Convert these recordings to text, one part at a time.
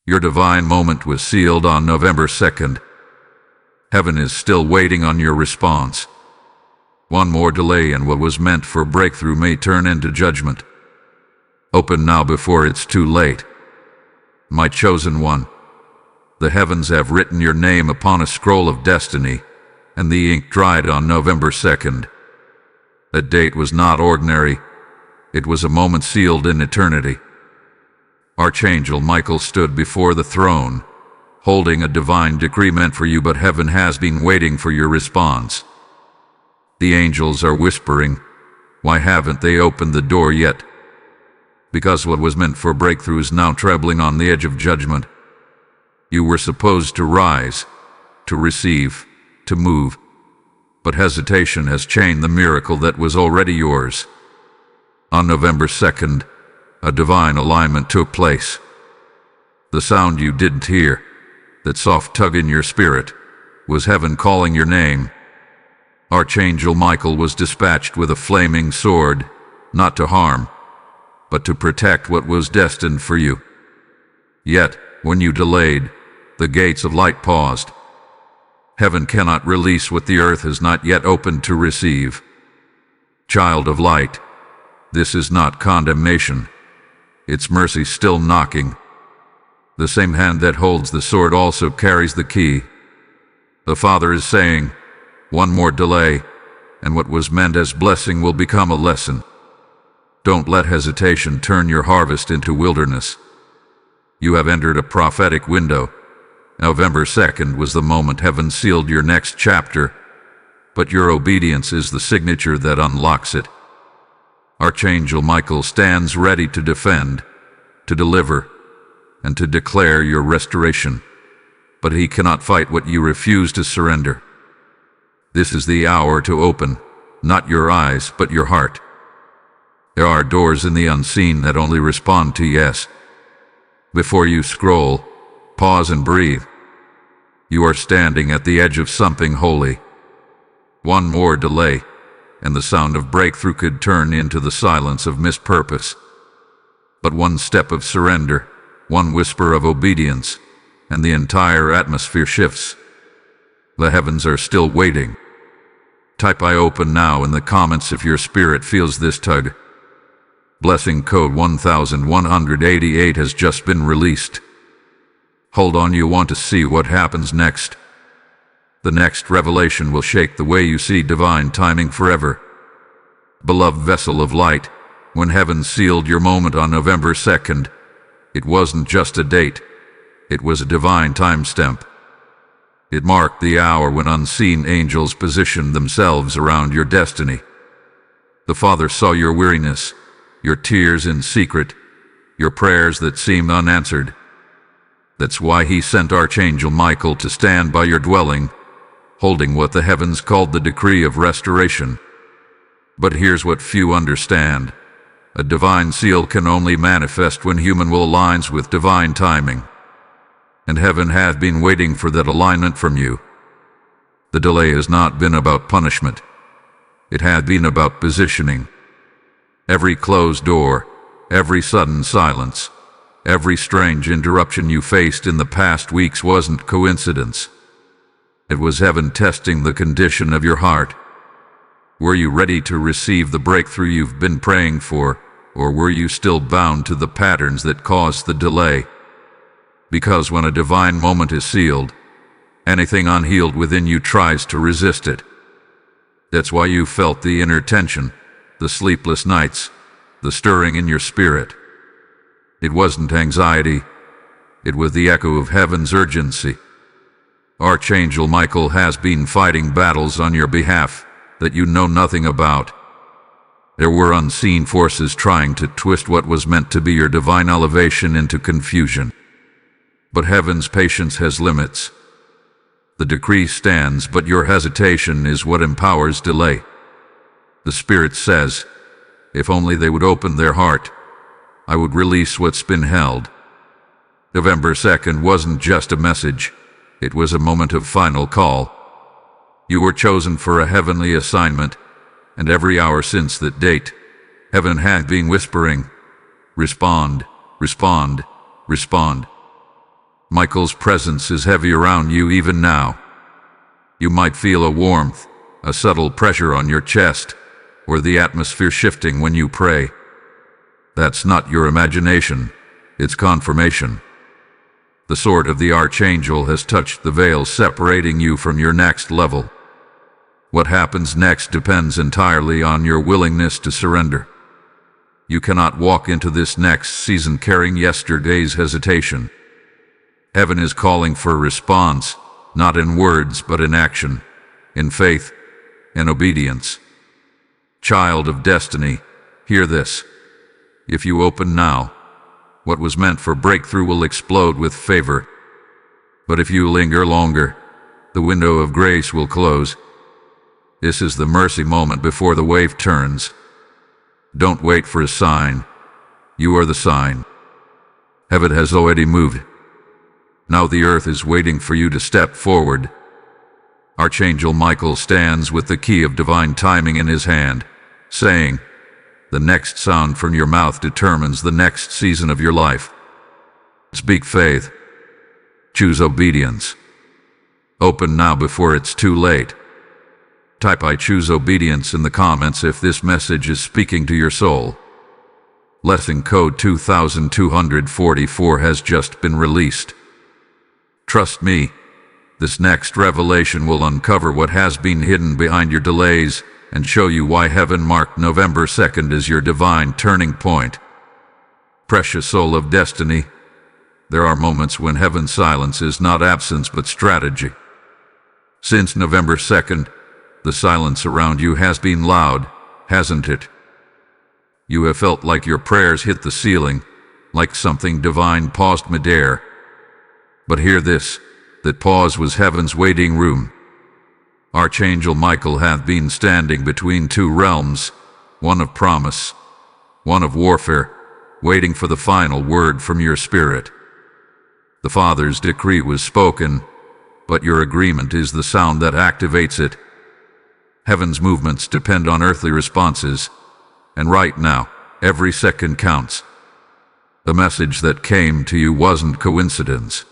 Your divine moment was sealed on November 2nd. Heaven is still waiting on your response. One more delay and what was meant for breakthrough may turn into judgment. Open now before it's too late. My chosen one, the heavens have written your name upon a scroll of destiny, and the ink dried on November 2nd. That date was not ordinary. It was a moment sealed in eternity. Archangel Michael stood before the throne, holding a divine decree meant for you, but heaven has been waiting for your response. The angels are whispering, why haven't they opened the door yet? Because what was meant for breakthrough is now trembling on the edge of judgment. You were supposed to rise, to receive, to move, but hesitation has chained the miracle that was already yours. On November 2nd, a divine alignment took place. The sound you didn't hear, that soft tug in your spirit, was heaven calling your name. Archangel Michael was dispatched with a flaming sword, not to harm, but to protect what was destined for you. Yet, when you delayed, the gates of light paused. Heaven cannot release what the earth has not yet opened to receive. Child of light, this is not condemnation. It's mercy still knocking. The same hand that holds the sword also carries the key. The Father is saying, one more delay, and what was meant as blessing will become a lesson. Don't let hesitation turn your harvest into wilderness. You have entered a prophetic window. November 2nd was the moment heaven sealed your next chapter, but your obedience is the signature that unlocks it. Archangel Michael stands ready to defend, to deliver, and to declare your restoration, but he cannot fight what you refuse to surrender. This is the hour to open, not your eyes, but your heart. There are doors in the unseen that only respond to yes. Before you scroll, pause and breathe. You are standing at the edge of something holy. One more delay, and the sound of breakthrough could turn into the silence of mispurpose. But one step of surrender, one whisper of obedience, and the entire atmosphere shifts. The heavens are still waiting. Type I open now in the comments if your spirit feels this tug. Blessing code 1188 has just been released. Hold on, you want to see what happens next. The next revelation will shake the way you see divine timing forever. Beloved vessel of light, when heaven sealed your moment on November 2nd, it wasn't just a date, it was a divine timestamp. It marked the hour when unseen angels positioned themselves around your destiny. The Father saw your weariness, your tears in secret, your prayers that seemed unanswered. That's why he sent Archangel Michael to stand by your dwelling, holding what the heavens called the decree of restoration. But here's what few understand. A divine seal can only manifest when human will aligns with divine timing. And heaven has been waiting for that alignment from you. The delay has not been about punishment. It had been about positioning. Every closed door, every sudden silence, every strange interruption you faced in the past weeks wasn't coincidence. It was heaven testing the condition of your heart. Were you ready to receive the breakthrough you've been praying for, or were you still bound to the patterns that caused the delay? Because when a divine moment is sealed, anything unhealed within you tries to resist it. That's why you felt the inner tension, the sleepless nights, the stirring in your spirit. It wasn't anxiety, it was the echo of heaven's urgency. Archangel Michael has been fighting battles on your behalf that you know nothing about. There were unseen forces trying to twist what was meant to be your divine elevation into confusion. But heaven's patience has limits. The decree stands, but your hesitation is what empowers delay. The Spirit says, if only they would open their heart, I would release what's been held. November 2nd wasn't just a message, it was a moment of final call. You were chosen for a heavenly assignment, and every hour since that date, heaven had been whispering, respond, respond, respond. Michael's presence is heavy around you even now. You might feel a warmth, a subtle pressure on your chest, or the atmosphere shifting when you pray. That's not your imagination, it's confirmation. The sword of the Archangel has touched the veil separating you from your next level. What happens next depends entirely on your willingness to surrender. You cannot walk into this next season carrying yesterday's hesitation. Heaven is calling for a response, not in words but in action, in faith, in obedience. Child of destiny, hear this. If you open now, what was meant for breakthrough will explode with favor. But if you linger longer, the window of grace will close. This is the mercy moment before the wave turns. Don't wait for a sign. You are the sign. Heaven has already moved. Now the earth is waiting for you to step forward. Archangel Michael stands with the key of divine timing in his hand, saying, "The next sound from your mouth determines the next season of your life." Speak faith. Choose obedience. Open now before it's too late. Type "I choose obedience" in the comments if this message is speaking to your soul. Lesson code 2244 has just been released. Trust me, this next revelation will uncover what has been hidden behind your delays and show you why heaven marked November 2nd as your divine turning point. Precious soul of destiny, there are moments when heaven's silence is not absence but strategy. Since November 2nd, the silence around you has been loud, hasn't it? You have felt like your prayers hit the ceiling, like something divine paused midair. But hear this, that pause was heaven's waiting room. Archangel Michael hath been standing between two realms, one of promise, one of warfare, waiting for the final word from your spirit. The Father's decree was spoken, but your agreement is the sound that activates it. Heaven's movements depend on earthly responses, and right now, every second counts. The message that came to you wasn't coincidence.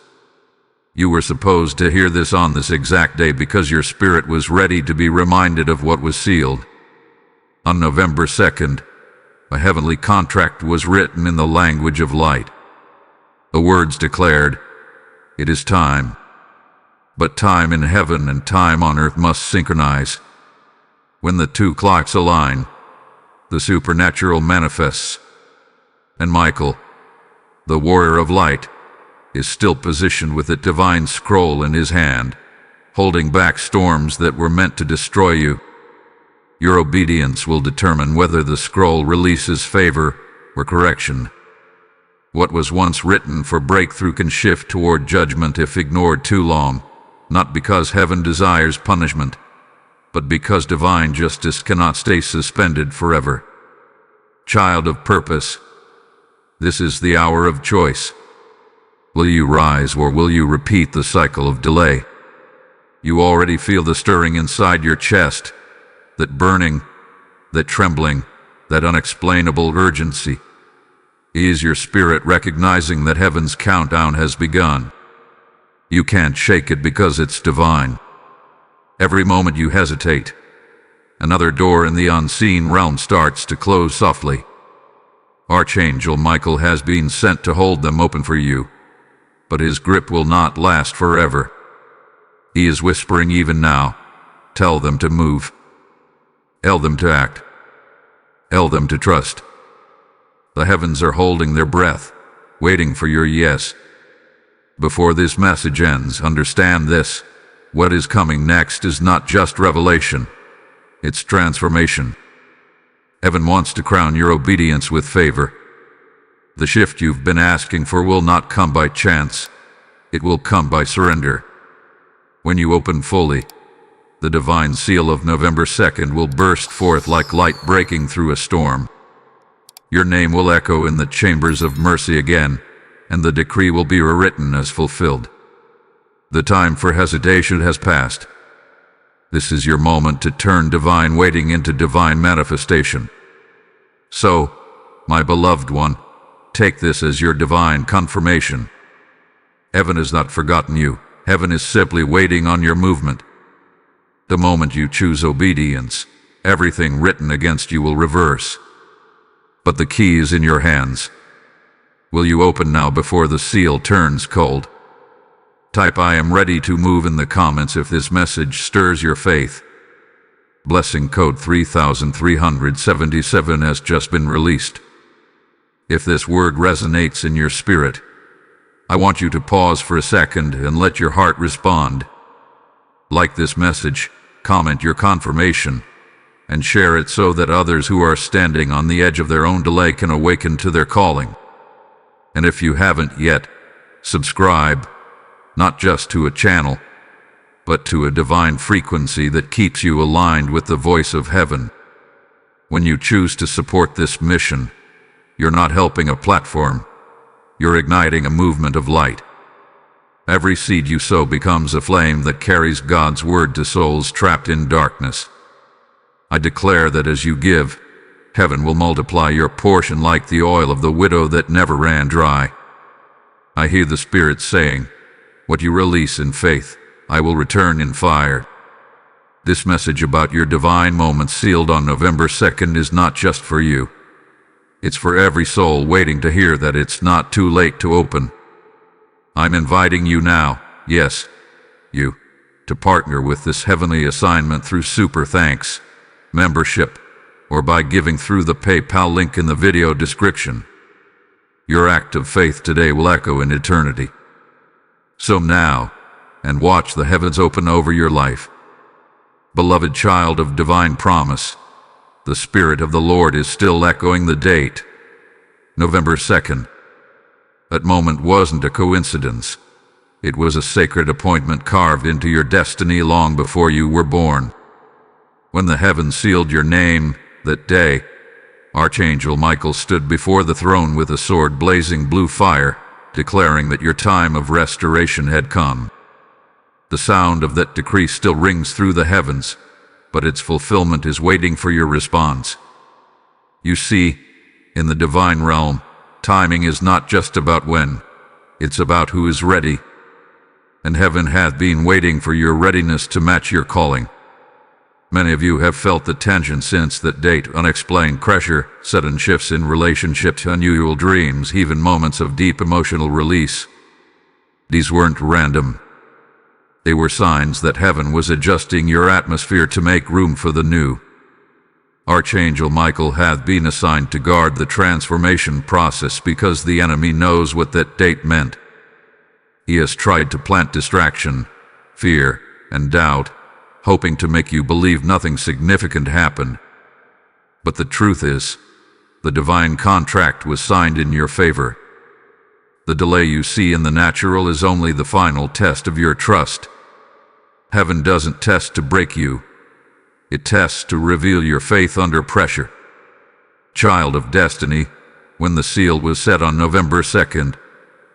You were supposed to hear this on this exact day because your spirit was ready to be reminded of what was sealed. On November 2nd, a heavenly contract was written in the language of light. The words declared, "It is time." But time in heaven and time on earth must synchronize. When the two clocks align, the supernatural manifests. And Michael, the warrior of light, is still positioned with a divine scroll in his hand, holding back storms that were meant to destroy you. Your obedience will determine whether the scroll releases favor or correction. What was once written for breakthrough can shift toward judgment if ignored too long, not because heaven desires punishment, but because divine justice cannot stay suspended forever. Child of purpose, this is the hour of choice. Will you rise or will you repeat the cycle of delay? You already feel the stirring inside your chest, that burning, that trembling, that unexplainable urgency. Is your spirit recognizing that heaven's countdown has begun? You can't shake it because it's divine. Every moment you hesitate, another door in the unseen realm starts to close softly. Archangel Michael has been sent to hold them open for you, but his grip will not last forever. He is whispering even now, tell them to move. Tell them to act. Tell them to trust. The heavens are holding their breath, waiting for your yes. Before this message ends, understand this. What is coming next is not just revelation. It's transformation. Heaven wants to crown your obedience with favor. The shift you've been asking for will not come by chance. It will come by surrender. When you open fully, the divine seal of November 2nd will burst forth like light breaking through a storm. Your name will echo in the chambers of mercy again, and the decree will be rewritten as fulfilled. The time for hesitation has passed. This is your moment to turn divine waiting into divine manifestation. So, my beloved one, take this as your divine confirmation. Heaven has not forgotten you. Heaven is simply waiting on your movement. The moment you choose obedience, everything written against you will reverse. But the key is in your hands. Will you open now before the seal turns cold? Type "I am ready to move" in the comments if this message stirs your faith. Blessing code 3377 has just been released. If this word resonates in your spirit, I want you to pause for a second and let your heart respond. Like this message, comment your confirmation, and share it so that others who are standing on the edge of their own delay can awaken to their calling. And if you haven't yet, subscribe, not just to a channel, but to a divine frequency that keeps you aligned with the voice of heaven. When you choose to support this mission, you're not helping a platform, you're igniting a movement of light. Every seed you sow becomes a flame that carries God's word to souls trapped in darkness. I declare that as you give, heaven will multiply your portion like the oil of the widow that never ran dry. I hear the Spirit saying, "What you release in faith, I will return in fire." This message about your divine moment sealed on November 2nd is not just for you. It's for every soul waiting to hear that it's not too late to open. I'm inviting you now, yes, you, to partner with this heavenly assignment through Super Thanks, membership, or by giving through the PayPal link in the video description. Your act of faith today will echo in eternity. So now, and watch the heavens open over your life. Beloved child of divine promise, the Spirit of the Lord is still echoing the date, November 2nd. That moment wasn't a coincidence. It was a sacred appointment carved into your destiny long before you were born. When the heavens sealed your name that day, Archangel Michael stood before the throne with a sword blazing blue fire, declaring that your time of restoration had come. The sound of that decree still rings through the heavens, but its fulfillment is waiting for your response. You see, in the divine realm, timing is not just about when, it's about who is ready. And heaven hath been waiting for your readiness to match your calling. Many of you have felt the tension since that date, unexplained pressure, sudden shifts in relationships, unusual dreams, even moments of deep emotional release. These weren't random. They were signs that heaven was adjusting your atmosphere to make room for the new. Archangel Michael hath been assigned to guard the transformation process because the enemy knows what that date meant. He has tried to plant distraction, fear, and doubt, hoping to make you believe nothing significant happened. But the truth is, the divine contract was signed in your favor. The delay you see in the natural is only the final test of your trust. Heaven doesn't test to break you. It tests to reveal your faith under pressure. Child of destiny, when the seal was set on November 2nd,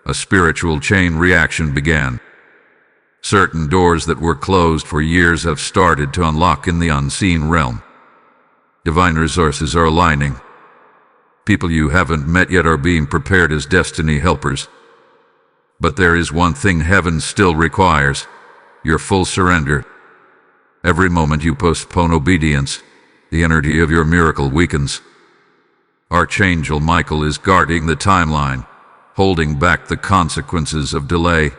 a spiritual chain reaction began. Certain doors that were closed for years have started to unlock in the unseen realm. Divine resources are aligning. People you haven't met yet are being prepared as destiny helpers. But there is one thing heaven still requires: your full surrender. Every moment you postpone obedience, the energy of your miracle weakens. Archangel Michael is guarding the timeline, holding back the consequences of delay.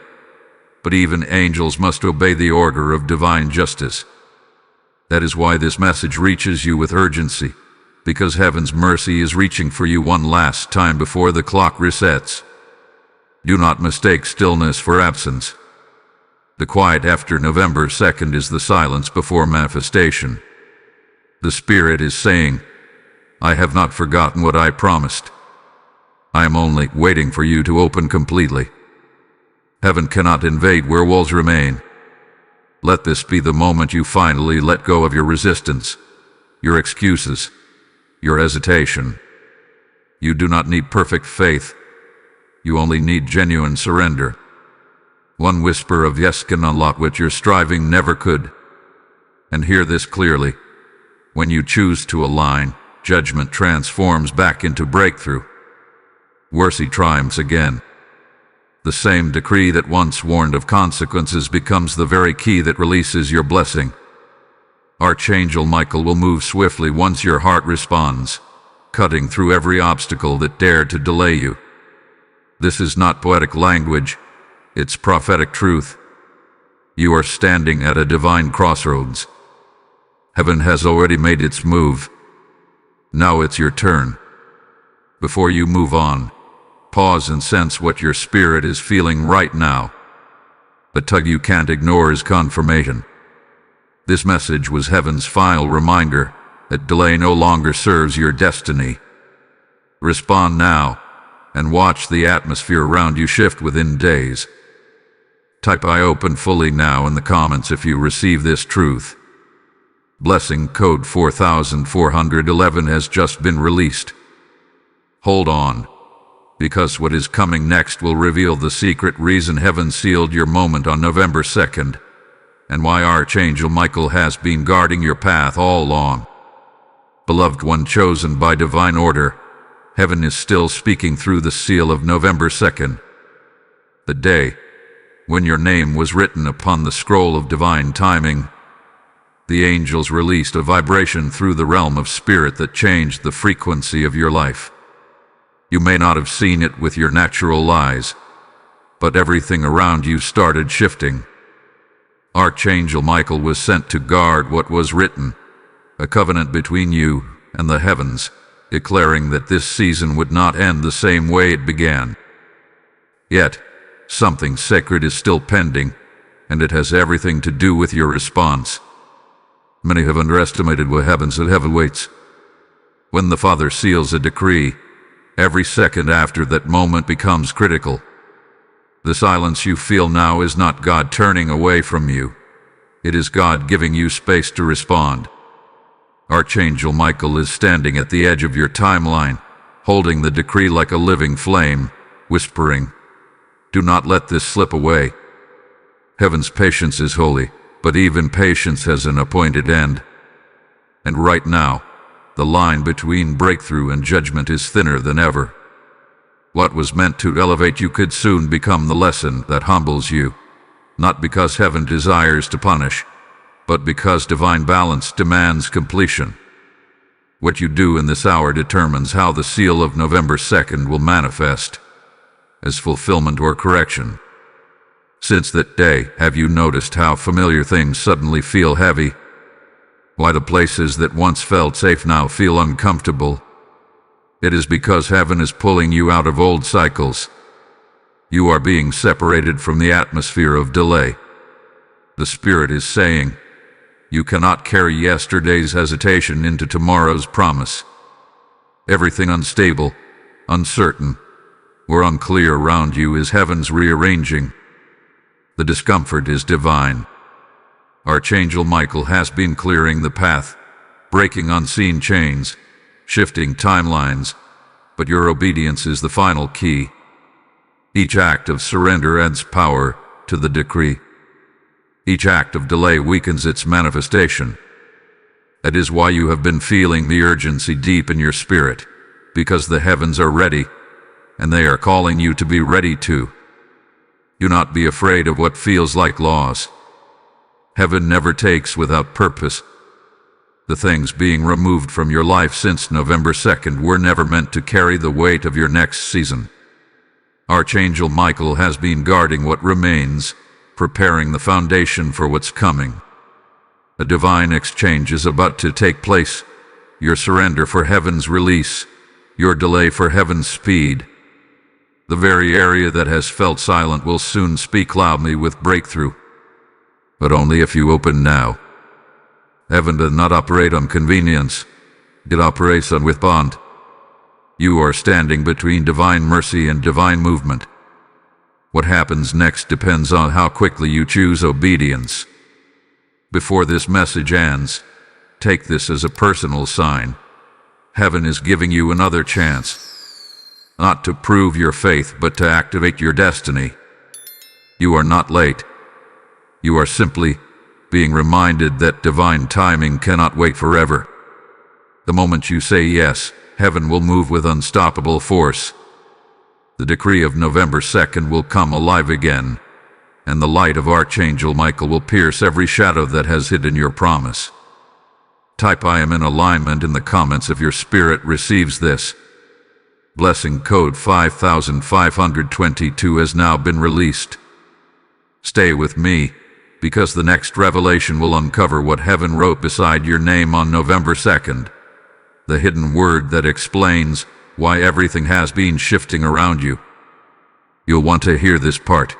But even angels must obey the order of divine justice. That is why this message reaches you with urgency, because heaven's mercy is reaching for you one last time before the clock resets. Do not mistake stillness for absence. The quiet after November 2nd is the silence before manifestation. The Spirit is saying, "I have not forgotten what I promised. I am only waiting for you to open completely." Heaven cannot invade where walls remain. Let this be the moment you finally let go of your resistance, your excuses, your hesitation. You do not need perfect faith. You only need genuine surrender. One whisper of yes can unlock what your striving never could. And hear this clearly. When you choose to align, judgment transforms back into breakthrough. Mercy triumphs again. The same decree that once warned of consequences becomes the very key that releases your blessing. Archangel Michael will move swiftly once your heart responds, cutting through every obstacle that dared to delay you. This is not poetic language, it's prophetic truth. You are standing at a divine crossroads. Heaven has already made its move. Now it's your turn. Before you move on, pause and sense what your spirit is feeling right now. The tug you can't ignore is confirmation. This message was heaven's final reminder that delay no longer serves your destiny. Respond now, and watch the atmosphere around you shift within days. Type "I open fully" now in the comments if you receive this truth. Blessing code 4411 has just been released. Hold on, because what is coming next will reveal the secret reason heaven sealed your moment on November 2nd, and why Archangel Michael has been guarding your path all along. Beloved one chosen by divine order, heaven is still speaking through the seal of November 2nd, the day when your name was written upon the scroll of divine timing. The angels released a vibration through the realm of spirit that changed the frequency of your life. You may not have seen it with your natural eyes, but everything around you started shifting. Archangel Michael was sent to guard what was written, a covenant between you and the heavens, declaring that this season would not end the same way it began. Yet, something sacred is still pending, and it has everything to do with your response. Many have underestimated what happens at heaven waits. When the Father seals a decree, every second after that moment becomes critical. The silence you feel now is not God turning away from you. It is God giving you space to respond. Archangel Michael is standing at the edge of your timeline, holding the decree like a living flame, whispering, "Do not let this slip away." Heaven's patience is holy, but even patience has an appointed end. And right now, the line between breakthrough and judgment is thinner than ever. What was meant to elevate you could soon become the lesson that humbles you, not because heaven desires to punish, but because divine balance demands completion. What you do in this hour determines how the seal of November 2nd will manifest, as fulfillment or correction. Since that day, have you noticed how familiar things suddenly feel heavy? Why the places that once felt safe now feel uncomfortable? It is because heaven is pulling you out of old cycles. You are being separated from the atmosphere of delay. The Spirit is saying, you cannot carry yesterday's hesitation into tomorrow's promise. Everything unstable, uncertain, or unclear around you is heaven's rearranging. The discomfort is divine. Archangel Michael has been clearing the path, breaking unseen chains, shifting timelines, but your obedience is the final key. Each act of surrender adds power to the decree. Each act of delay weakens its manifestation. That is why you have been feeling the urgency deep in your spirit, because the heavens are ready, and they are calling you to be ready too. Do not be afraid of what feels like loss. Heaven never takes without purpose. The things being removed from your life since November 2nd were never meant to carry the weight of your next season. Archangel Michael has been guarding what remains, preparing the foundation for what's coming. A divine exchange is about to take place. Your surrender for heaven's release, your delay for heaven's speed. The very area that has felt silent will soon speak loudly with breakthrough. But only if you open now. Heaven does not operate on convenience. It operates on with bond. You are standing between divine mercy and divine movement. What happens next depends on how quickly you choose obedience. Before this message ends, take this as a personal sign. Heaven is giving you another chance. Not to prove your faith, but to activate your destiny. You are not late. You are simply being reminded that divine timing cannot wait forever. The moment you say yes, heaven will move with unstoppable force. The decree of November 2nd will come alive again, and the light of Archangel Michael will pierce every shadow that has hidden your promise. Type "I am in alignment" in the comments if your spirit receives this. Blessing code 5522 has now been released. Stay with me, because the next revelation will uncover what heaven wrote beside your name on November 2nd. The hidden word that explains why everything has been shifting around you. You'll want to hear this part.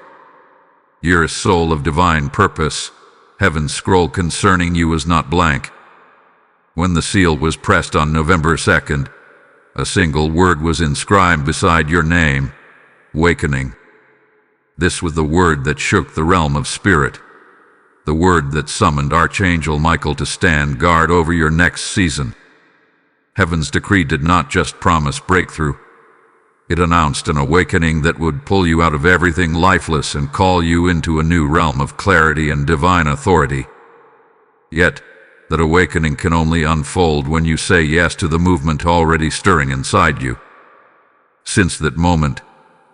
You're a soul of divine purpose. Heaven's scroll concerning you is not blank. When the seal was pressed on November 2nd, a single word was inscribed beside your name: awakening. This was the word that shook the realm of spirit, the word that summoned Archangel Michael to stand guard over your next season. Heaven's decree did not just promise breakthrough. It announced an awakening that would pull you out of everything lifeless and call you into a new realm of clarity and divine authority. Yet, that awakening can only unfold when you say yes to the movement already stirring inside you. Since that moment,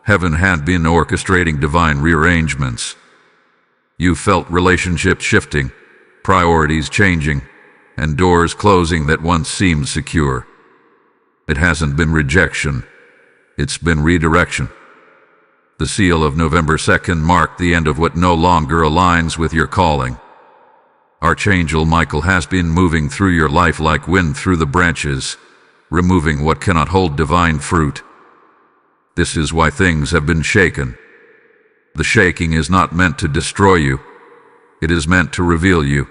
heaven had been orchestrating divine rearrangements. You felt relationships shifting, priorities changing, and doors closing that once seemed secure. It hasn't been rejection, it's been redirection. The seal of November 2nd marked the end of what no longer aligns with your calling. Archangel Michael has been moving through your life like wind through the branches, removing what cannot hold divine fruit. This is why things have been shaken. The shaking is not meant to destroy you. It is meant to reveal you.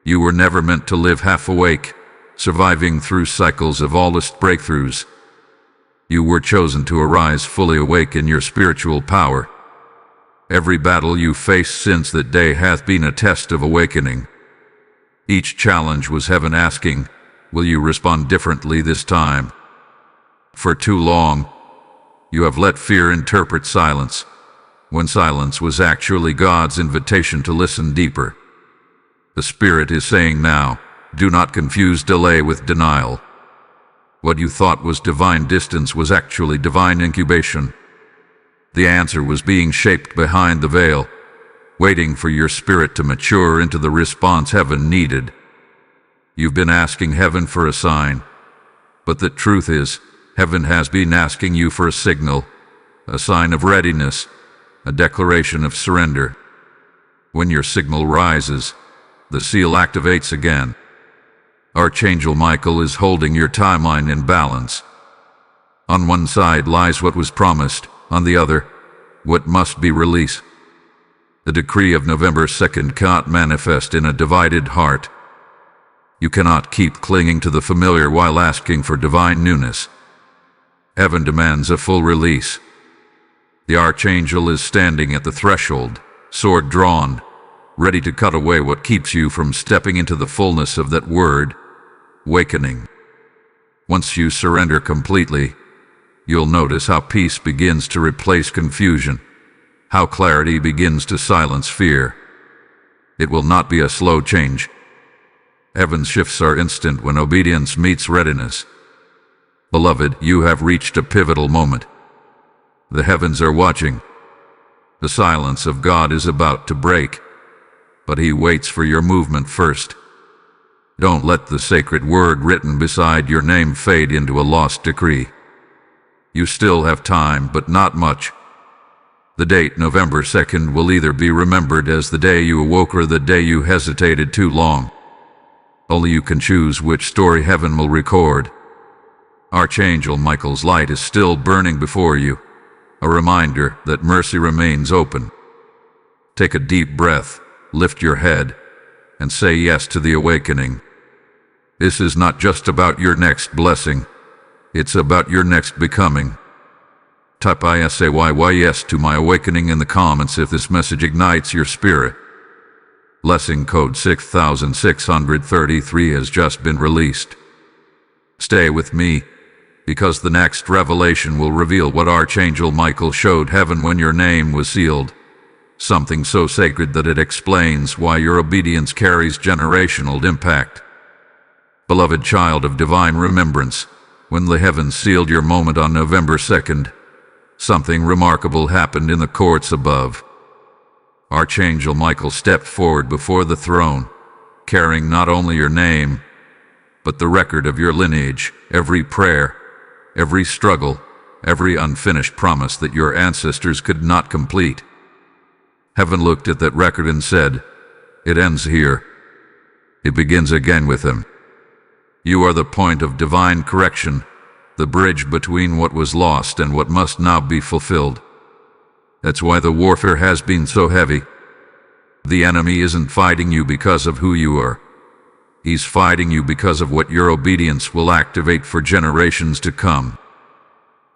You were never meant to live half awake, surviving through cycles of lawless breakthroughs. You were chosen to arise fully awake in your spiritual power. Every battle you faced since that day hath been a test of awakening. Each challenge was heaven asking, will you respond differently this time? For too long, you have let fear interpret silence, when silence was actually God's invitation to listen deeper. The Spirit is saying now, do not confuse delay with denial. What you thought was divine distance was actually divine incubation. The answer was being shaped behind the veil, waiting for your spirit to mature into the response heaven needed. You've been asking heaven for a sign, but the truth is, heaven has been asking you for a signal, a sign of readiness, a declaration of surrender. When your signal rises, the seal activates again. Archangel Michael is holding your timeline in balance. On one side lies what was promised, on the other, what must be released. The decree of November 2nd cannot manifest in a divided heart. You cannot keep clinging to the familiar while asking for divine newness. Heaven demands a full release. The archangel is standing at the threshold, sword drawn, ready to cut away what keeps you from stepping into the fullness of that word, awakening. Once you surrender completely, you'll notice how peace begins to replace confusion, how clarity begins to silence fear. It will not be a slow change. Heaven's shifts are instant when obedience meets readiness. Beloved, you have reached a pivotal moment. The heavens are watching. The silence of God is about to break, but He waits for your movement first. Don't let the sacred word written beside your name fade into a lost decree. You still have time, but not much. The date, November 2nd, will either be remembered as the day you awoke or the day you hesitated too long. Only you can choose which story heaven will record. Archangel Michael's light is still burning before you, a reminder that mercy remains open. Take a deep breath, lift your head, and say yes to the awakening. This is not just about your next blessing. It's about your next becoming. Type yes to my awakening in the comments if this message ignites your spirit. Blessing code 6633 has just been released. Stay with me, because the next revelation will reveal what Archangel Michael showed heaven when your name was sealed. Something so sacred that it explains why your obedience carries generational impact. Beloved child of divine remembrance, when the heavens sealed your moment on November 2nd, something remarkable happened in the courts above. Archangel Michael stepped forward before the throne, carrying not only your name, but the record of your lineage, every prayer, every struggle, every unfinished promise that your ancestors could not complete. Heaven looked at that record and said, "It ends here. It begins again with him." You are the point of divine correction, the bridge between what was lost and what must now be fulfilled. That's why the warfare has been so heavy. The enemy isn't fighting you because of who you are. He's fighting you because of what your obedience will activate for generations to come.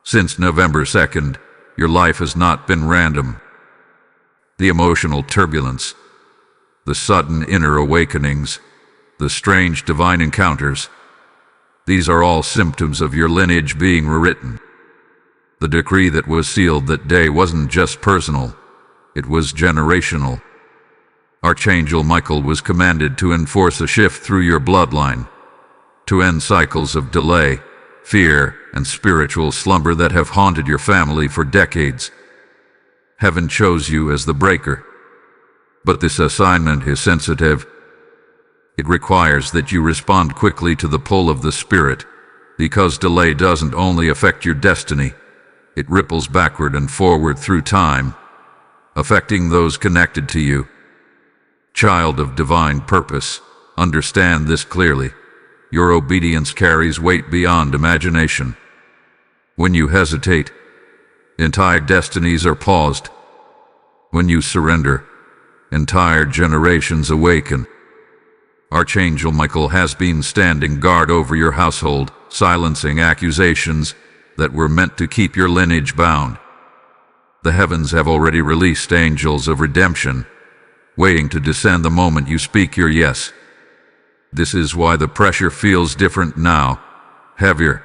Since November 2nd, your life has not been random. The emotional turbulence, the sudden inner awakenings, the strange divine encounters, these are all symptoms of your lineage being rewritten. The decree that was sealed that day wasn't just personal, it was generational. Archangel Michael was commanded to enforce a shift through your bloodline, to end cycles of delay, fear, and spiritual slumber that have haunted your family for decades. Heaven chose you as the breaker. But this assignment is sensitive. It requires that you respond quickly to the pull of the Spirit, because delay doesn't only affect your destiny, it ripples backward and forward through time, affecting those connected to you. Child of divine purpose, understand this clearly. Your obedience carries weight beyond imagination. When you hesitate, entire destinies are paused. When you surrender, entire generations awaken. Archangel Michael has been standing guard over your household, silencing accusations that were meant to keep your lineage bound. The heavens have already released angels of redemption, waiting to descend the moment you speak your yes. This is why the pressure feels different now, heavier,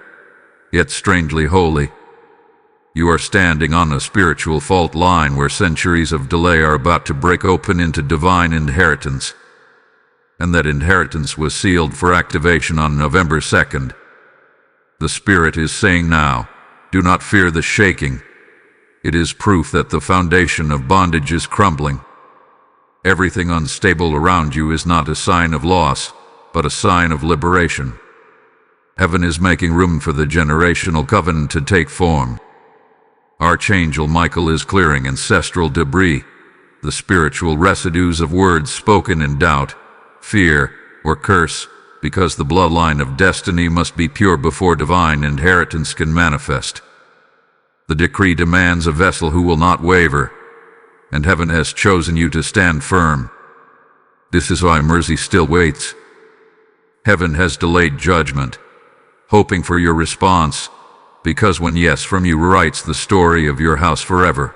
yet strangely holy. You are standing on a spiritual fault line where centuries of delay are about to break open into divine inheritance. And that inheritance was sealed for activation on November 2nd. The Spirit is saying now, do not fear the shaking. It is proof that the foundation of bondage is crumbling. Everything unstable around you is not a sign of loss, but a sign of liberation. Heaven is making room for the generational covenant to take form. Archangel Michael is clearing ancestral debris, the spiritual residues of words spoken in doubt, fear, or curse, because the bloodline of destiny must be pure before divine inheritance can manifest. The decree demands a vessel who will not waver, and heaven has chosen you to stand firm. This is why mercy still waits. Heaven has delayed judgment, hoping for your response, because when yes from you writes the story of your house forever.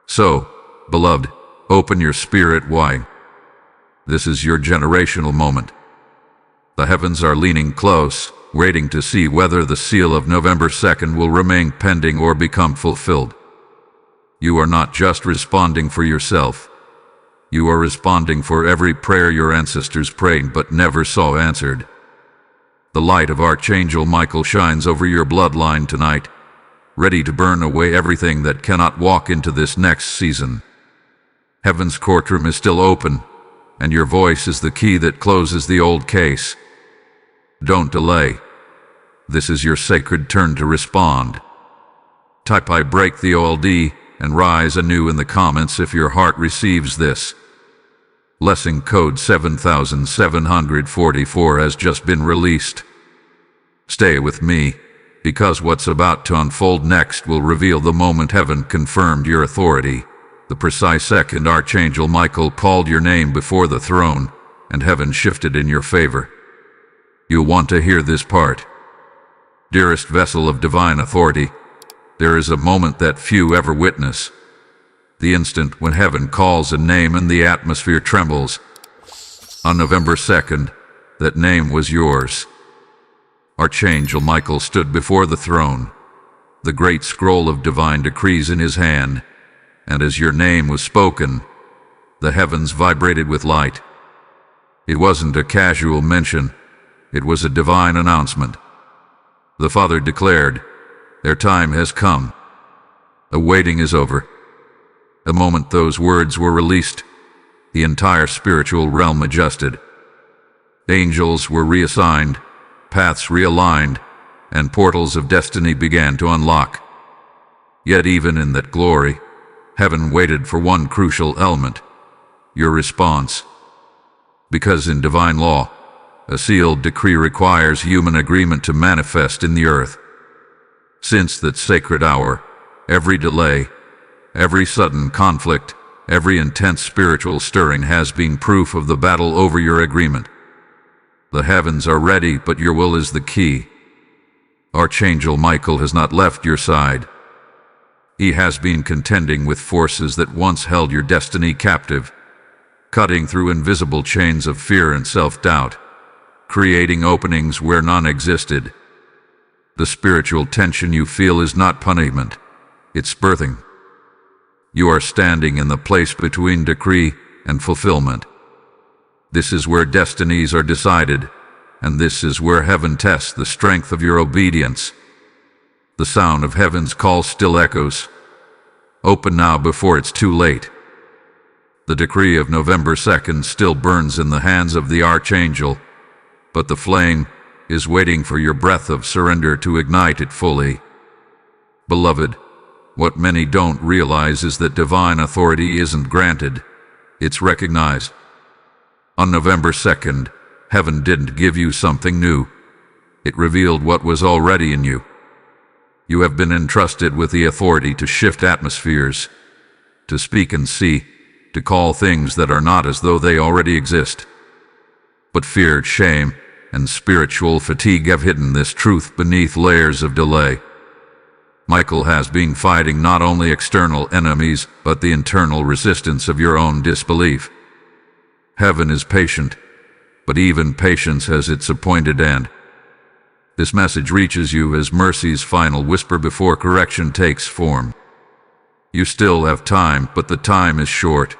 So, beloved, open your spirit wide. This is your generational moment. The heavens are leaning close, waiting to see whether the seal of November 2nd will remain pending or become fulfilled. You are not just responding for yourself. You are responding for every prayer your ancestors prayed but never saw answered. The light of Archangel Michael shines over your bloodline tonight, ready to burn away everything that cannot walk into this next season. Heaven's courtroom is still open, and your voice is the key that closes the old case. Don't delay. This is your sacred turn to respond. Type "I break the OLD" and rise anew in the comments if your heart receives this. Lesson code 7744 has just been released. Stay with me, because what's about to unfold next will reveal the moment heaven confirmed your authority. The precise second Archangel Michael called your name before the throne, and heaven shifted in your favor. You'll want to hear this part. Dearest vessel of divine authority, there is a moment that few ever witness. The instant when heaven calls a name and the atmosphere trembles. On November 2nd, that name was yours. Archangel Michael stood before the throne, the great scroll of divine decrees in his hand, and as your name was spoken, the heavens vibrated with light. It wasn't a casual mention, it was a divine announcement. The Father declared, "Their time has come. The waiting is over. The moment those words were released, the entire spiritual realm adjusted. Angels were reassigned, paths realigned, and portals of destiny began to unlock. Yet even in that glory, heaven waited for one crucial element: your response. Because in divine law, a sealed decree requires human agreement to manifest in the earth. Since that sacred hour, every delay, every sudden conflict, every intense spiritual stirring has been proof of the battle over your agreement. The heavens are ready, but your will is the key. Archangel Michael has not left your side. He has been contending with forces that once held your destiny captive, cutting through invisible chains of fear and self-doubt, creating openings where none existed. The spiritual tension you feel is not punishment, it's birthing. You are standing in the place between decree and fulfillment. This is where destinies are decided, and this is where heaven tests the strength of your obedience. The sound of heaven's call still echoes. Open now before it's too late. The decree of November 2nd still burns in the hands of the Archangel, but the flame is waiting for your breath of surrender to ignite it fully. Beloved, what many don't realize is that divine authority isn't granted, it's recognized. On November 2nd, heaven didn't give you something new. It revealed what was already in you. You have been entrusted with the authority to shift atmospheres, to speak and see, to call things that are not as though they already exist. But fear, shame, and spiritual fatigue have hidden this truth beneath layers of delay. Michael has been fighting not only external enemies, but the internal resistance of your own disbelief. Heaven is patient, but even patience has its appointed end. This message reaches you as mercy's final whisper before correction takes form. You still have time, but the time is short.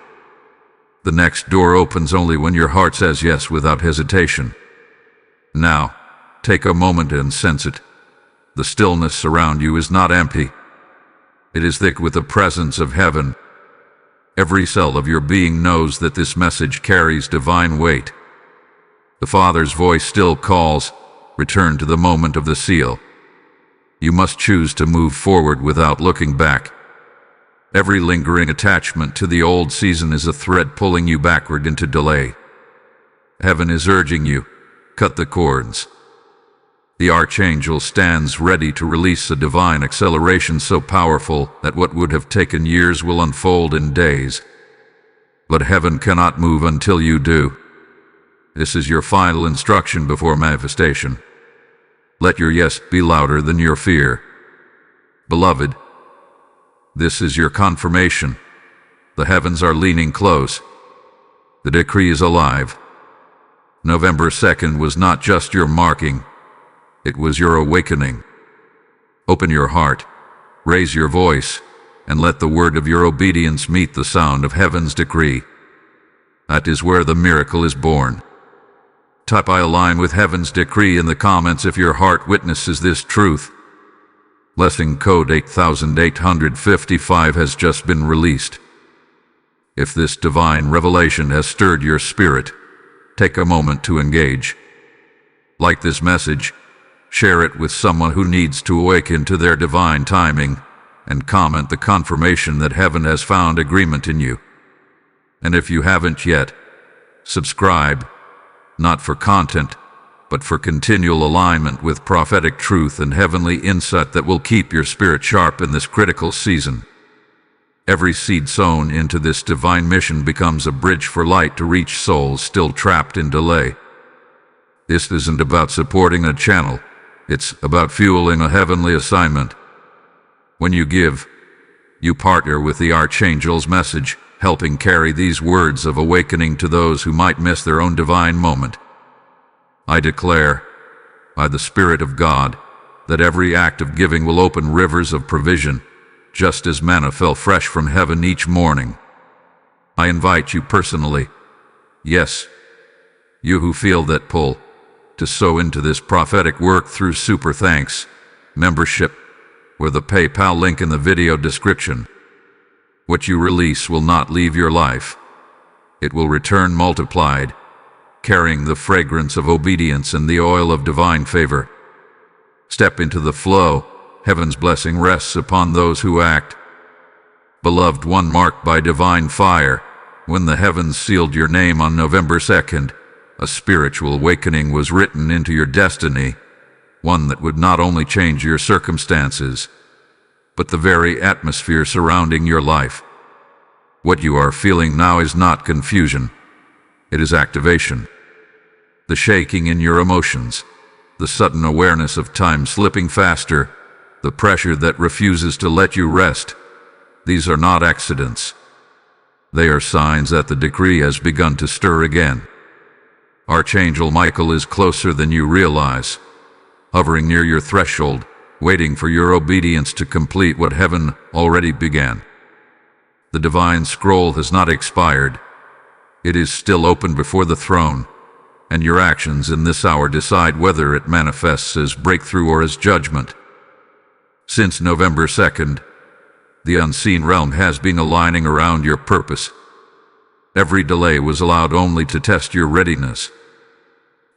The next door opens only when your heart says yes without hesitation. Now, take a moment and sense it. The stillness around you is not empty. It is thick with the presence of heaven. Every cell of your being knows that this message carries divine weight. The Father's voice still calls, return to the moment of the seal. You must choose to move forward without looking back. Every lingering attachment to the old season is a thread pulling you backward into delay. Heaven is urging you, cut the cords. The Archangel stands ready to release a divine acceleration so powerful that what would have taken years will unfold in days. But heaven cannot move until you do. This is your final instruction before manifestation. Let your yes be louder than your fear. Beloved, this is your confirmation. The heavens are leaning close. The decree is alive. November 2nd was not just your marking. It was your awakening. Open your heart, raise your voice, and let the word of your obedience meet the sound of heaven's decree. That is where the miracle is born. Type "I align with heaven's decree" in the comments if your heart witnesses this truth. Blessing code 8855 has just been released. If this divine revelation has stirred your spirit, take a moment to engage. Like this message, share it with someone who needs to awaken to their divine timing, and comment the confirmation that heaven has found agreement in you. And if you haven't yet, subscribe, not for content, but for continual alignment with prophetic truth and heavenly insight that will keep your spirit sharp in this critical season. Every seed sown into this divine mission becomes a bridge for light to reach souls still trapped in delay. This isn't about supporting a channel, it's about fueling a heavenly assignment. When you give, you partner with the Archangel's message, helping carry these words of awakening to those who might miss their own divine moment. I declare, by the Spirit of God, that every act of giving will open rivers of provision, just as manna fell fresh from heaven each morning. I invite you personally, yes, you who feel that pull, to sow into this prophetic work through super thanks, membership, or the PayPal link in the video description. What you release will not leave your life. It will return multiplied, carrying the fragrance of obedience and the oil of divine favor. Step into the flow. Heaven's blessing rests upon those who act. Beloved one, marked by divine fire, when the heavens sealed your name on November 2nd, a spiritual awakening was written into your destiny, one that would not only change your circumstances, but the very atmosphere surrounding your life. What you are feeling now is not confusion. It is activation. The shaking in your emotions, the sudden awareness of time slipping faster, the pressure that refuses to let you rest, these are not accidents. They are signs that the decree has begun to stir again. Archangel Michael is closer than you realize, hovering near your threshold, waiting for your obedience to complete what heaven already began. The divine scroll has not expired. It is still open before the throne, and your actions in this hour decide whether it manifests as breakthrough or as judgment. Since November 2nd, the unseen realm has been aligning around your purpose. Every delay was allowed only to test your readiness.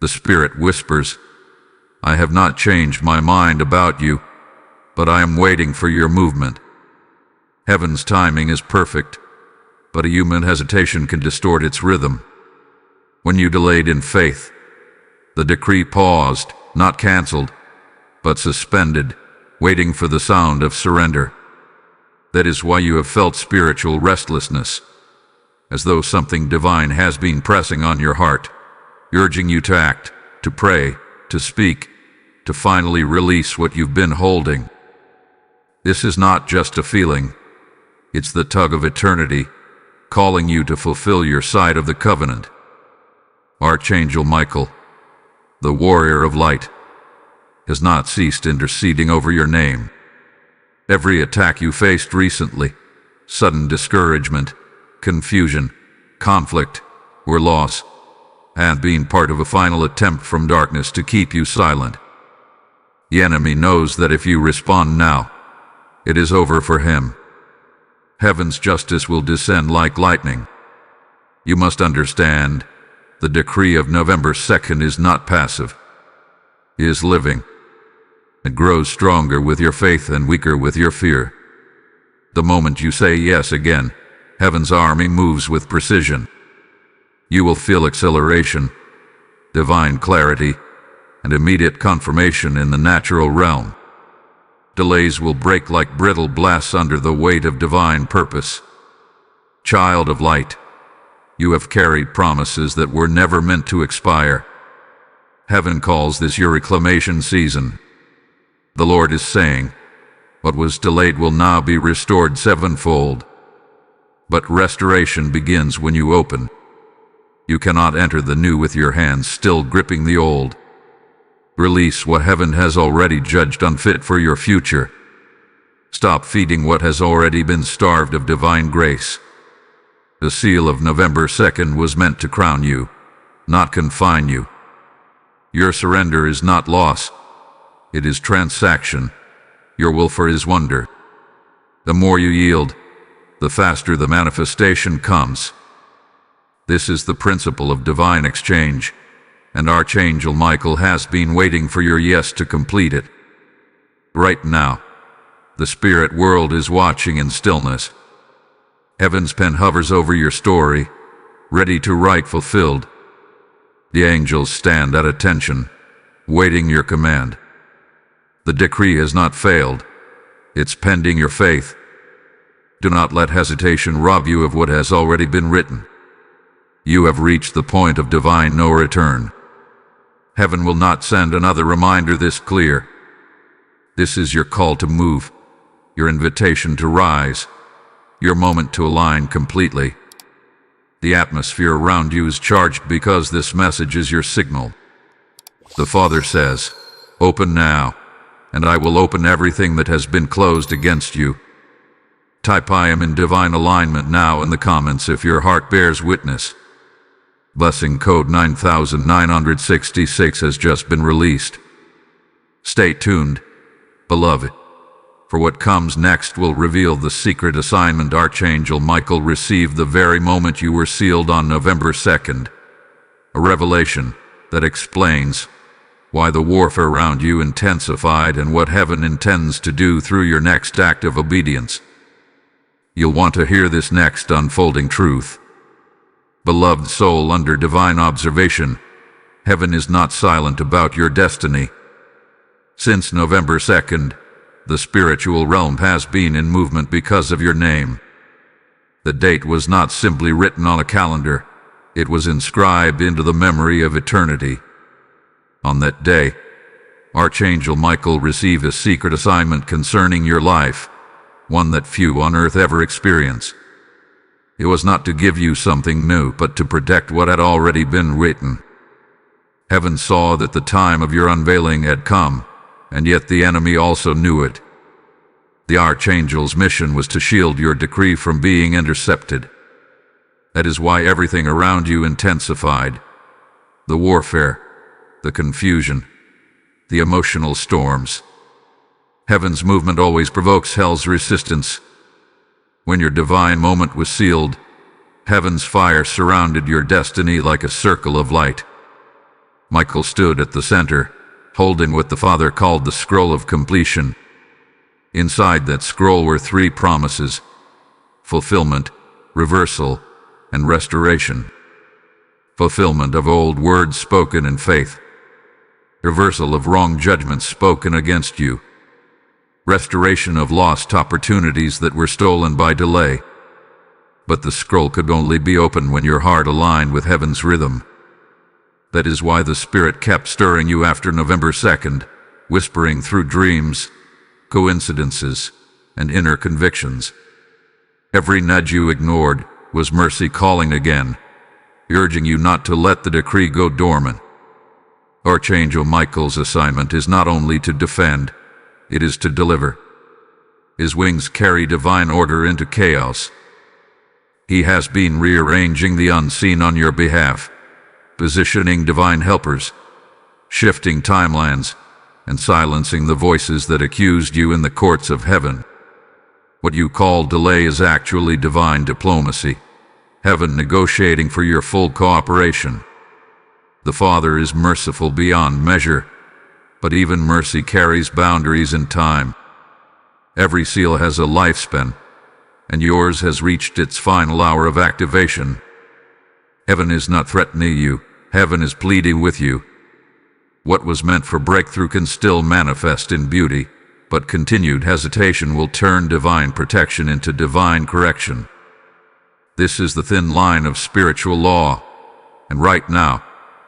The Spirit whispers, "I have not changed my mind about you, but I am waiting for your movement." Heaven's timing is perfect, but a human hesitation can distort its rhythm. When you delayed in faith, the decree paused, not canceled, but suspended, waiting for the sound of surrender. That is why you have felt spiritual restlessness, as though something divine has been pressing on your heart, urging you to act, to pray, to speak, to finally release what you've been holding. This is not just a feeling. It's the tug of eternity, calling you to fulfill your side of the covenant. Archangel Michael, the warrior of light, has not ceased interceding over your name. Every attack you faced recently, sudden discouragement, confusion, conflict, or loss, had been part of a final attempt from darkness to keep you silent. The enemy knows that if you respond now, it is over for him. Heaven's justice will descend like lightning. You must understand, the decree of November 2nd is not passive. It is living. It grows stronger with your faith and weaker with your fear. The moment you say yes again, Heaven's army moves with precision. You will feel acceleration, divine clarity, and immediate confirmation in the natural realm. Delays will break like brittle glass under the weight of divine purpose. Child of light, you have carried promises that were never meant to expire. Heaven calls this your reclamation season. The Lord is saying, what was delayed will now be restored sevenfold. But restoration begins when you open. You cannot enter the new with your hands still gripping the old. Release what heaven has already judged unfit for your future. Stop feeding what has already been starved of divine grace. The seal of November 2nd was meant to crown you, not confine you. Your surrender is not loss. It is transaction. Your will for His wonder. The more you yield, the faster the manifestation comes. This is the principle of divine exchange, and Archangel Michael has been waiting for your yes to complete it. Right now, the spirit world is watching in stillness. Heaven's pen hovers over your story, ready to write fulfilled. The angels stand at attention, waiting your command. The decree has not failed. It's pending your faith. Do not let hesitation rob you of what has already been written. You have reached the point of divine no return. Heaven will not send another reminder this clear. This is your call to move, your invitation to rise, your moment to align completely. The atmosphere around you is charged because this message is your signal. The Father says, "Open now, and I will open everything that has been closed against you." Type "I am in divine alignment" now in the comments if your heart bears witness. Blessing code 9966 has just been released. Stay tuned, beloved, for what comes next will reveal the secret assignment Archangel Michael received the very moment you were sealed on November 2nd. A revelation that explains why the warfare around you intensified and what heaven intends to do through your next act of obedience. You'll want to hear this next unfolding truth. Beloved soul under divine observation, heaven is not silent about your destiny. Since November 2nd, the spiritual realm has been in movement because of your name. The date was not simply written on a calendar, it was inscribed into the memory of eternity. On that day, Archangel Michael received a secret assignment concerning your life, one that few on earth ever experience. It was not to give you something new, but to protect what had already been written. Heaven saw that the time of your unveiling had come, and yet the enemy also knew it. The Archangel's mission was to shield your decree from being intercepted. That is why everything around you intensified. The warfare, the confusion, the emotional storms. Heaven's movement always provokes hell's resistance. When your divine moment was sealed, heaven's fire surrounded your destiny like a circle of light. Michael stood at the center, holding what the Father called the scroll of completion. Inside that scroll were 3 promises: fulfillment, reversal, and restoration. Fulfillment of old words spoken in faith. Reversal of wrong judgments spoken against you. Restoration of lost opportunities that were stolen by delay. But the scroll could only be opened when your heart aligned with heaven's rhythm. That is why the Spirit kept stirring you after November 2nd, whispering through dreams, coincidences, and inner convictions. Every nudge you ignored was mercy calling again, urging you not to let the decree go dormant. Archangel Michael's assignment is not only to defend, it is to deliver. His wings carry divine order into chaos. He has been rearranging the unseen on your behalf, positioning divine helpers, shifting timelines, and silencing the voices that accused you in the courts of heaven. What you call delay is actually divine diplomacy, heaven negotiating for your full cooperation. The Father is merciful beyond measure, but even mercy carries boundaries in time. Every seal has a lifespan, and yours has reached its final hour of activation. Heaven is not threatening you, heaven is pleading with you. What was meant for breakthrough can still manifest in beauty, but continued hesitation will turn divine protection into divine correction. This is the thin line of spiritual law, and right now,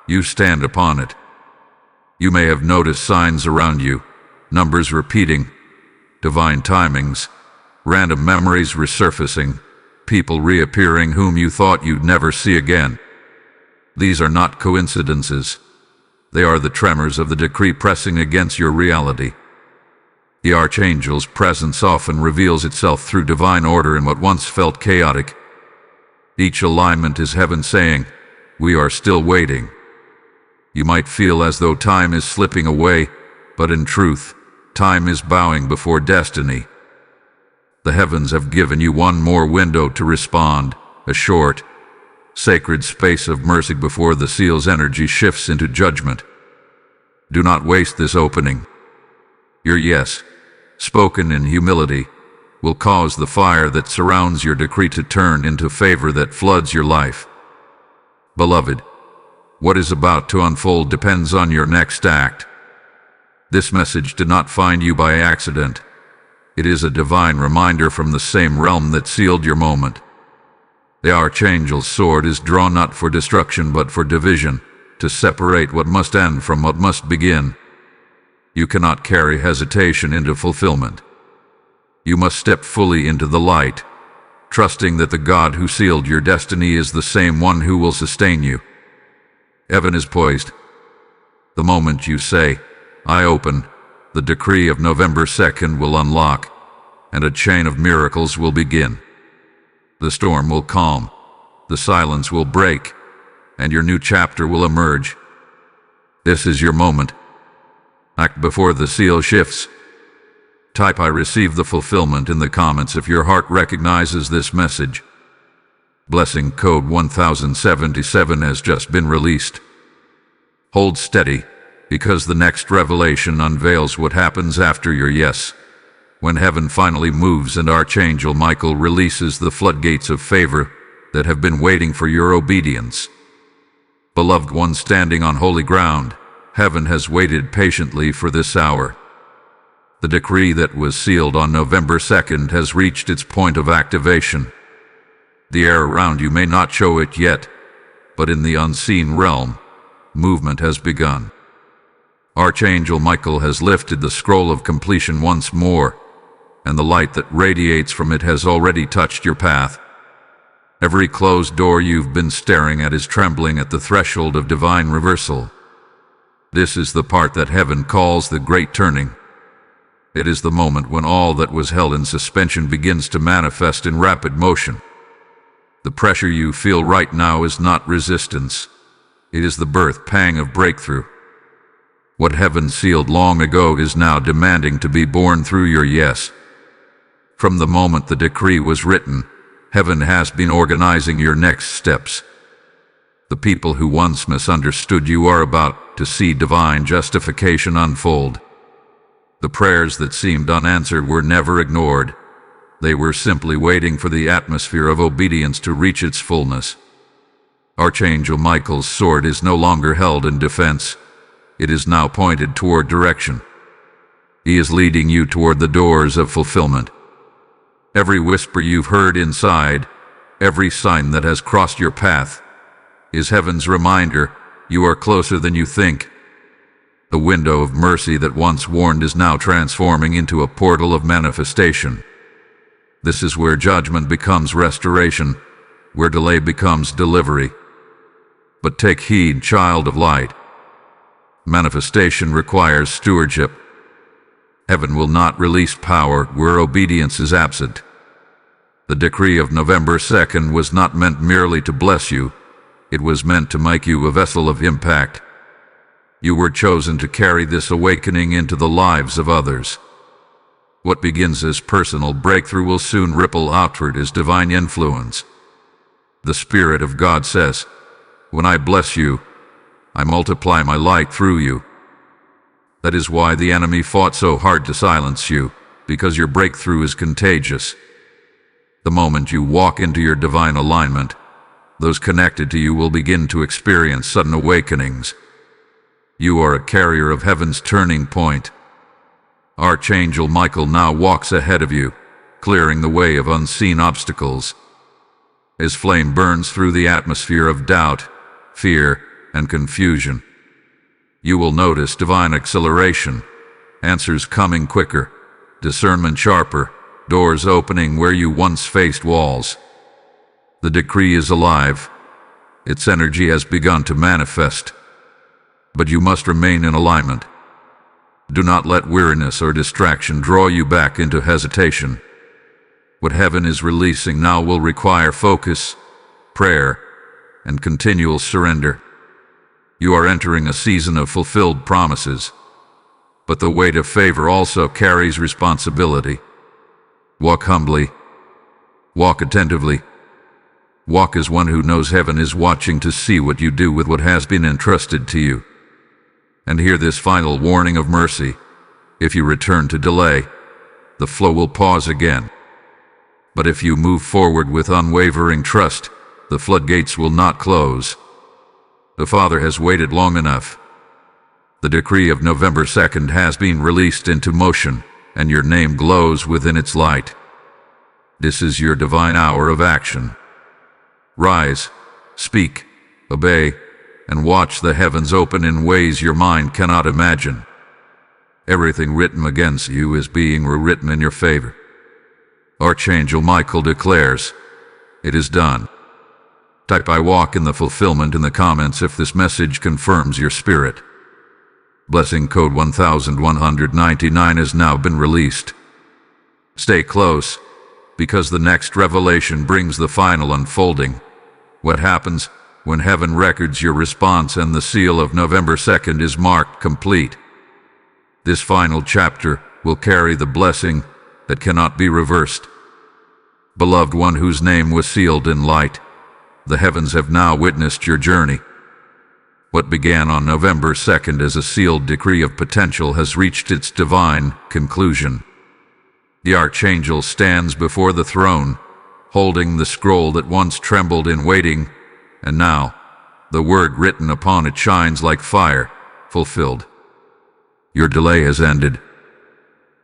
you stand upon it. You may have noticed signs around you, numbers repeating, divine timings, random memories resurfacing, people reappearing whom you thought you'd never see again. These are not coincidences. They are the tremors of the decree pressing against your reality. The Archangel's presence often reveals itself through divine order in what once felt chaotic. Each alignment is heaven saying, "We are still waiting." You might feel as though time is slipping away, but in truth, time is bowing before destiny. The heavens have given you one more window to respond, a short, sacred space of mercy before the seal's energy shifts into judgment. Do not waste this opening. Your yes, spoken in humility, will cause the fire that surrounds your decree to turn into favor that floods your life. Beloved, what is about to unfold depends on your next act. This message did not find you by accident. It is a divine reminder from the same realm that sealed your moment. The Archangel's sword is drawn not for destruction but for division, to separate what must end from what must begin. You cannot carry hesitation into fulfillment. You must step fully into the light, trusting that the God who sealed your destiny is the same one who will sustain you. Heaven is poised. The moment you say, "I open," the decree of November 2nd will unlock, and a chain of miracles will begin. The storm will calm, the silence will break, and your new chapter will emerge. This is your moment. Act before the seal shifts. Type "I received the fulfillment" in the comments if your heart recognizes this message. Blessing code 1077 has just been released. Hold steady, because the next revelation unveils what happens after your yes. When heaven finally moves and Archangel Michael releases the floodgates of favor that have been waiting for your obedience. Beloved one standing on holy ground, heaven has waited patiently for this hour. The decree that was sealed on November 2nd has reached its point of activation. The air around you may not show it yet, but in the unseen realm, movement has begun. Archangel Michael has lifted the scroll of completion once more, and the light that radiates from it has already touched your path. Every closed door you've been staring at is trembling at the threshold of divine reversal. This is the part that heaven calls the great turning. It is the moment when all that was held in suspension begins to manifest in rapid motion. The pressure you feel right now is not resistance. It is the birth pang of breakthrough. What heaven sealed long ago is now demanding to be born through your yes. From the moment the decree was written, heaven has been organizing your next steps. The people who once misunderstood you are about to see divine justification unfold. The prayers that seemed unanswered were never ignored. They were simply waiting for the atmosphere of obedience to reach its fullness. Archangel Michael's sword is no longer held in defense. It is now pointed toward direction. He is leading you toward the doors of fulfillment. Every whisper you've heard inside, every sign that has crossed your path, is heaven's reminder you are closer than you think. The window of mercy that once warned is now transforming into a portal of manifestation. This is where judgment becomes restoration, where delay becomes delivery. But take heed, child of light. Manifestation requires stewardship. Heaven will not release power where obedience is absent. The decree of November 2nd was not meant merely to bless you. It was meant to make you a vessel of impact. You were chosen to carry this awakening into the lives of others. What begins as personal breakthrough will soon ripple outward as divine influence. The Spirit of God says, "When I bless you, I multiply my light through you." That is why the enemy fought so hard to silence you, because your breakthrough is contagious. The moment you walk into your divine alignment, those connected to you will begin to experience sudden awakenings. You are a carrier of heaven's turning point. Archangel Michael now walks ahead of you, clearing the way of unseen obstacles. His flame burns through the atmosphere of doubt, fear, and confusion. You will notice divine acceleration, answers coming quicker, discernment sharper, doors opening where you once faced walls. The decree is alive. Its energy has begun to manifest. But you must remain in alignment. Do not let weariness or distraction draw you back into hesitation. What heaven is releasing now will require focus, prayer, and continual surrender. You are entering a season of fulfilled promises, but the weight of favor also carries responsibility. Walk humbly. Walk attentively. Walk as one who knows heaven is watching to see what you do with what has been entrusted to you. And hear this final warning of mercy. If you return to delay, the flow will pause again. But if you move forward with unwavering trust, the floodgates will not close. The Father has waited long enough. The decree of November 2nd has been released into motion, and your name glows within its light. This is your divine hour of action. Rise, speak, obey, and watch the heavens open in ways your mind cannot imagine. Everything written against you is being rewritten in your favor. Archangel Michael declares, "It is done." Type "I walk in the fulfillment" in the comments if this message confirms your spirit. Blessing code 1199 has now been released. Stay close, because the next revelation brings the final unfolding. What happens when heaven records your response and the seal of November 2nd is marked complete? This final chapter, will carry the blessing that cannot be reversed. Beloved one whose name was sealed in light, the heavens have now witnessed your journey. What began on November 2nd as a sealed decree of potential has reached its divine conclusion. The archangel stands before the throne, holding the scroll that once trembled in waiting, and now the word written upon it shines like fire, fulfilled. Your delay has ended.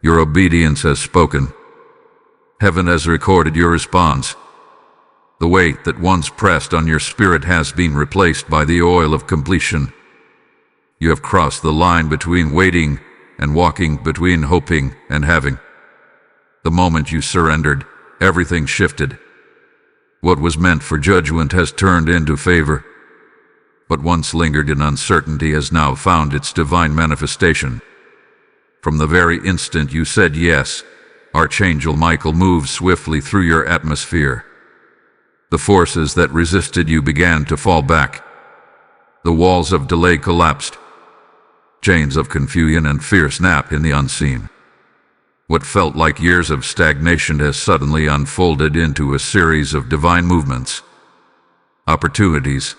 Your obedience has spoken. Heaven has recorded your response. The weight that once pressed on your spirit has been replaced by the oil of completion. You have crossed the line between waiting and walking, between hoping and having. The moment you surrendered, everything shifted. What was meant for judgment has turned into favor. What once lingered in uncertainty has now found its divine manifestation. From the very instant you said yes, Archangel Michael moved swiftly through your atmosphere. The forces that resisted you began to fall back. The walls of delay collapsed. Chains of confusion and fear snapped in the unseen. What felt like years of stagnation has suddenly unfolded into a series of divine movements. Opportunities,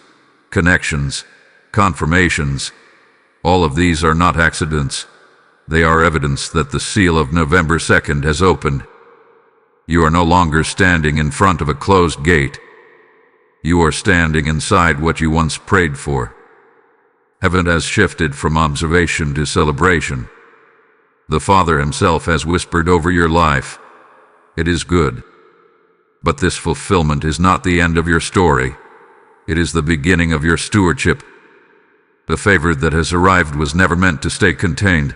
connections, confirmations, all of these are not accidents. They are evidence that the seal of November 2nd has opened. You are no longer standing in front of a closed gate. You are standing inside what you once prayed for. Heaven has shifted from observation to celebration. The Father himself has whispered over your life, "It is good." But this fulfillment is not the end of your story. It is the beginning of your stewardship. The favor that has arrived was never meant to stay contained.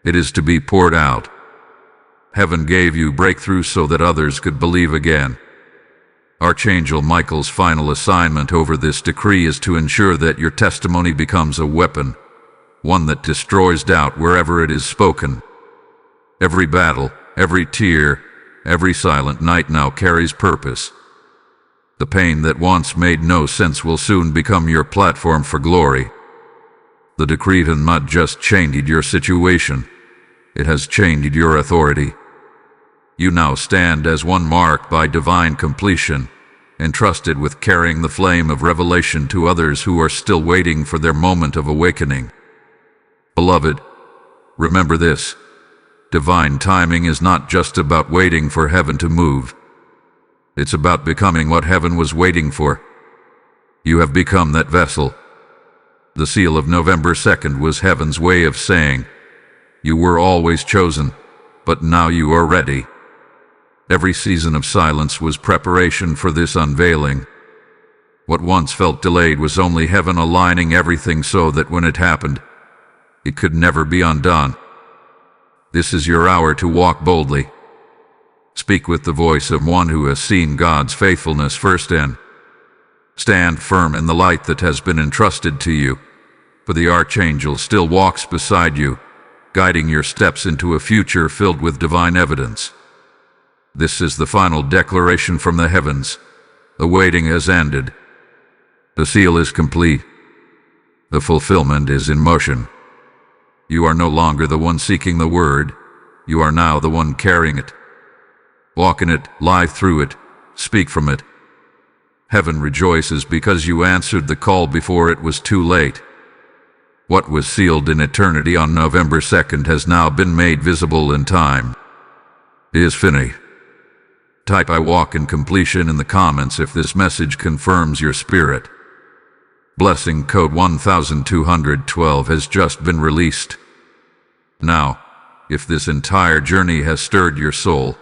It is to be poured out. Heaven gave you breakthrough so that others could believe again. Archangel Michael's final assignment over this decree is to ensure that your testimony becomes a weapon, one that destroys doubt wherever it is spoken. Every battle, every tear, every silent night now carries purpose. The pain that once made no sense will soon become your platform for glory. The decree has not just changed your situation, it has changed your authority. You now stand as one marked by divine completion, entrusted with carrying the flame of revelation to others who are still waiting for their moment of awakening. Beloved, remember this: divine timing is not just about waiting for heaven to move. It's about becoming what heaven was waiting for. You have become that vessel. The seal of November 2nd was heaven's way of saying, you were always chosen, but now you are ready. Every season of silence was preparation for this unveiling. What once felt delayed was only heaven aligning everything so that when it happened, it could never be undone. This is your hour to walk boldly. Speak with the voice of one who has seen God's faithfulness firsthand. Stand firm in the light that has been entrusted to you, for the archangel still walks beside you, guiding your steps into a future filled with divine evidence. This is the final declaration from the heavens. The waiting has ended. The seal is complete. The fulfillment is in motion. You are no longer the one seeking the word. You are now the one carrying it. Walk in it, lie through it, speak from it. Heaven rejoices because you answered the call before it was too late. What was sealed in eternity on November 2nd has now been made visible in time. It is finished. Type "I walk in completion" in the comments if this message confirms your spirit. Blessing code 1212 has just been released. Now, if this entire journey has stirred your soul,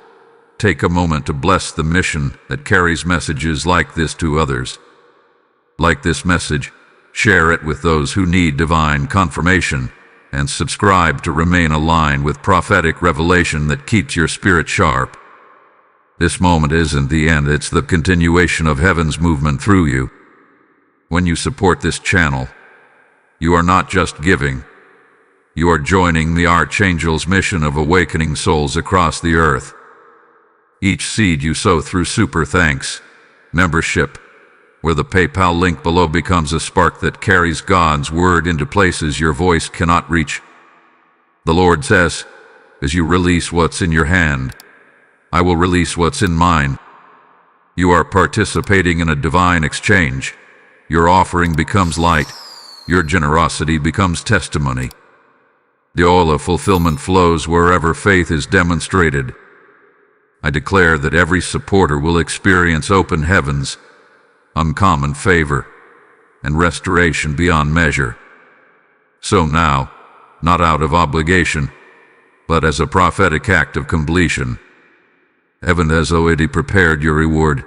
take a moment to bless the mission that carries messages like this to others. Like this message, share it with those who need divine confirmation, and subscribe to remain aligned with prophetic revelation that keeps your spirit sharp. This moment isn't the end, it's the continuation of heaven's movement through you. When you support this channel, you are not just giving, you are joining the Archangel's mission of awakening souls across the earth. Each seed you sow through Super Thanks membership, where the PayPal link below, becomes a spark that carries God's word into places your voice cannot reach. The Lord says, as you release what's in your hand, I will release what's in mine. You are participating in a divine exchange. Your offering becomes light. Your generosity becomes testimony. The oil of fulfillment flows wherever faith is demonstrated. I declare that every supporter will experience open heavens, uncommon favor, and restoration beyond measure. So now, not out of obligation, but as a prophetic act of completion, heaven has already prepared your reward.